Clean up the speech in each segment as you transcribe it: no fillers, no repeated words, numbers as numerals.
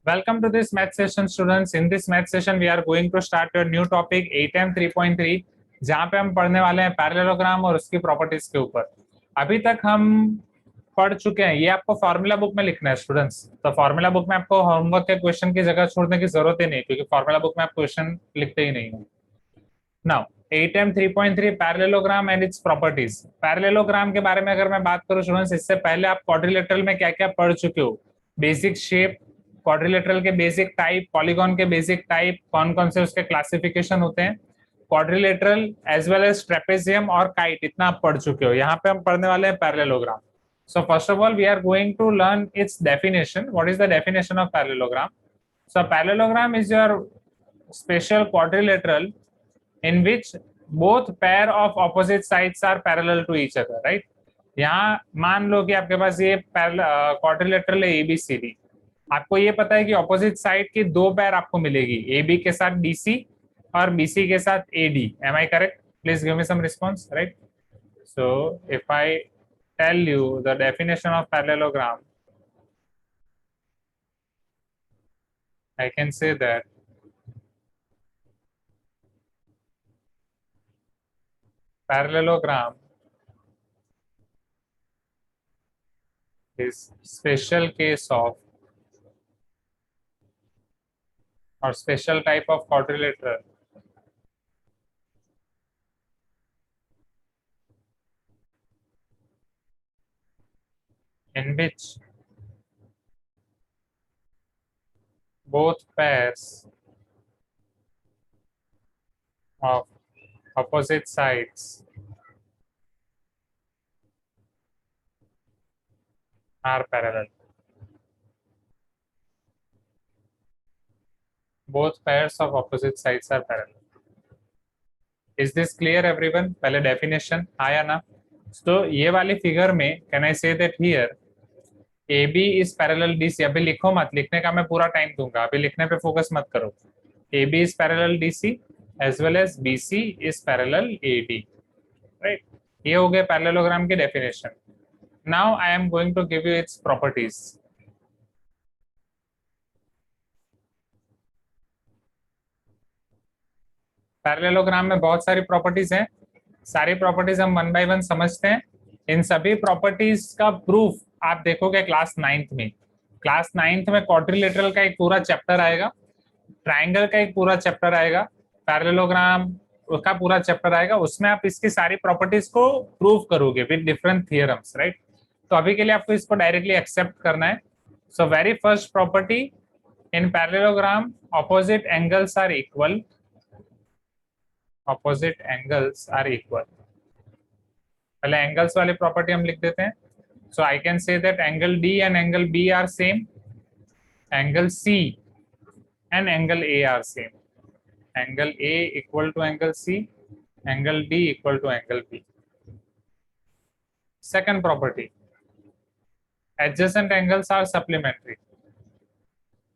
Welcome to this math session, students. In this math session, we are going to start a new topic 8M 3.3, जहाँ पे हम पढ़ने वाले हैं parallelogram और उसकी प्रॉपर्टीज के ऊपर। अभी तक हम पढ़ चुके हैं, ये आपको फॉर्मूला बुक में लिखना है स्टूडेंट्स। तो फॉर्मूला बुक में आपको होमवर्क के क्वेश्चन की जगह छोड़ने की जरूरत ही नहीं, क्योंकि फॉर्मूला बुक में आप क्वेश्चन लिखते ही नहीं हो। Now 8M 3.3 parallelogram and its properties. Parallelogram के बारे में अगर मैं बात करूं स्टूडेंट्स, इससे पहले आप क्वाड्रिलेटरल में क्या क्या पढ़ चुके हो, बेसिक शेप, क्वाड्रिलेटरल के बेसिक टाइप, पॉलीगॉन के बेसिक टाइप, कौन कौन से उसके क्लासिफिकेशन होते हैं, quadrilateral as well as trapezium और काइट, इतना आप पढ़ चुके हो। यहाँ पे हम पढ़ने वाले हैं parallelogram. So first of all, we are going to learn its definition. What is the definition of parallelogram? So parallelogram is your special quadrilateral in which both pair of opposite sides are parallel to each other, right? यहाँ मान लो कि आपके पास ये quadrilateral है ABCD। आपको ये पता है कि ऑपोजिट साइड की दो पैर आपको मिलेगी, AB के साथ BC और BC के साथ AD। Am I correct? Please give me some response, right? So if I tell you the definition of parallelogram, I can say that parallelogram is special case of or special type of quadrilateral in which both pairs of opposite sides are parallel. Both pairs of opposite sides are parallel. Is this clear everyone? पहले definition आया ना? तो ये वाली figure में can I say that here AB is parallel DC? अभी लिखो मत, लिखने का मैं पूरा टाइम दूंगा, अभी लिखने पे फोकस मत करो। AB is parallel DC as well as BC is parallel AD, right? ये हो गए पैरेललोग्राम की definition. Now I am going to give you its properties. Parallelogram में बहुत सारी प्रॉपर्टीज हैं, सारी प्रॉपर्टीज हम वन बाय वन समझते हैं। इन सभी प्रॉपर्टीज का प्रूफ आप देखोगे क्लास 9th में। क्लास 9th में क्वाड्रिलेटरल का एक पूरा चैप्टर आएगा, ट्राइंगल का एक पूरा चैप्टर आएगा, पैरेललोग्राम का पूरा चैप्टर आएगा, उसमें आप इसकी सारी प्रॉपर्टीज को प्रूव करोगे विद डिफरेंट थियरम्स, राइट? तो अभी के लिए आपको इसको डायरेक्टली एक्सेप्ट करना है। So very first property, in parallelogram opposite angles are equal. Opposite angles are equal. पहले एंगल्स वाली प्रॉपर्टी हम लिख देते हैं। So I can say that angle D and angle B are same, angle C and angle A are same, angle A equal to angle C, angle D equal to angle B। Second property, adjacent angles are supplementary.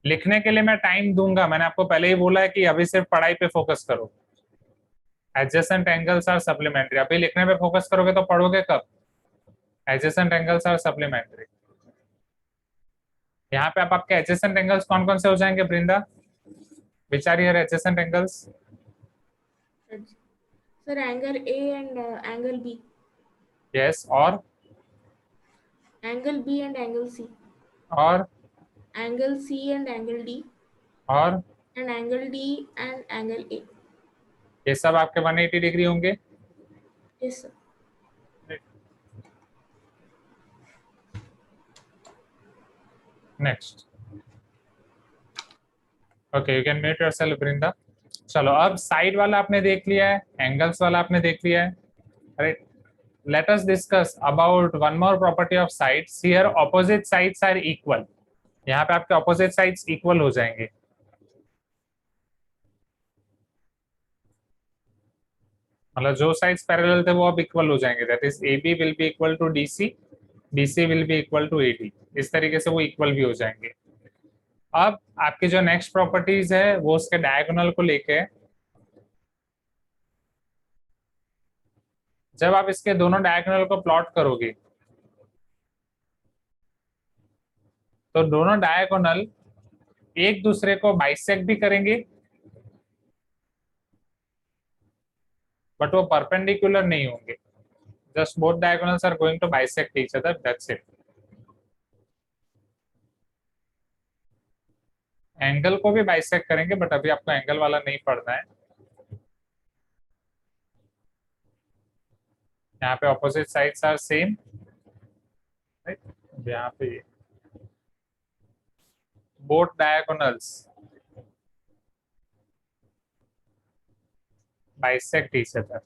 लिखने के लिए मैं time दूंगा, मैंने आपको पहले ही बोला है कि अभी सिर्फ पढ़ाई पे फोकस करो। एडजेसेंट एंगल्स आर सप्लीमेंट्री, अभी लिखने पे फोकस करोगे तो पढ़ोगे कब? Adjacent angles are supplementary. यहाँ पे आप आपके एडजेसेंट एंगल्स कौन कौन से हो जाएंगे Vrinda? Which are your adjacent angles? Sir angle A and angle B। Yes, और angle B and angle C। और angle C and angle D। और and angle D and angle A। ये सब आपके 180 डिग्री होंगे। Yes sir. Next, okay, you can mute yourself Vrinda. चलो, अब side वाला आपने देख लिया है, एंगल्स वाला आपने देख लिया है, right? Let us discuss about one more property of sides. Here opposite sides are equal. यहाँ पे आपके ऑपोजिट साइड्स इक्वल हो जाएंगे। मतलब जो साइड्स पैरेलल थे वो अब इक्वल हो जाएंगे, that is AB will be equal to DC, BC will be equal to AD। इस तरीके से वो इक्वल भी हो जाएंगे। अब आपकी जो नेक्स्ट प्रॉपर्टीज है वो उसके डायगोनल को लेके है। जब आप इसके दोनों डायगोनल को प्लॉट करोगे तो दोनों डायगोनल एक दूसरे को बाइसेक्ट भी करेंगे, बट वो परपेंडिकुलर नहीं होंगे. Just both diagonals are going to bisect each other, that's it. Angle को भी बाइसेक्ट करेंगे, बट अभी आपको एंगल वाला नहीं पढ़ना है. यहाँ पे opposite sides are same, right. यहाँ पे both diagonals bisect each other.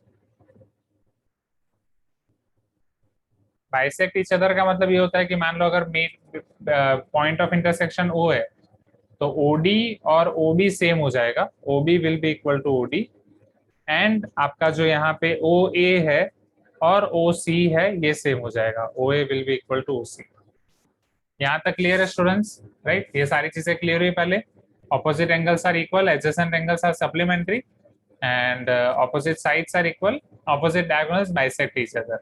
Bisect each other का मतलब ये होता है कि मान लो अगर main point of intersection O है, तो ओडी और ओबी सेम हो जाएगा. OB will be equal to OD, and आपका जो यहाँ पे ओ ए है और ओ सी है ये सेम हो जाएगा. O A will be equal to O C. यहाँ तक क्लियर है स्टूडेंट्स, राइट. ये सारी चीजें क्लियर हुई पहले. Opposite angles are equal, adjacent angles are supplementary, and opposite sides are equal, opposite diagonals bisect each other.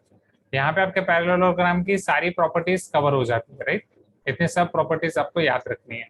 यहाँ पे आपके पैरेललोग्राम की सारी प्रॉपर्टीज कवर हो जाती है, राइट. इतनी सब प्रॉपर्टीज आपको याद रखनी है.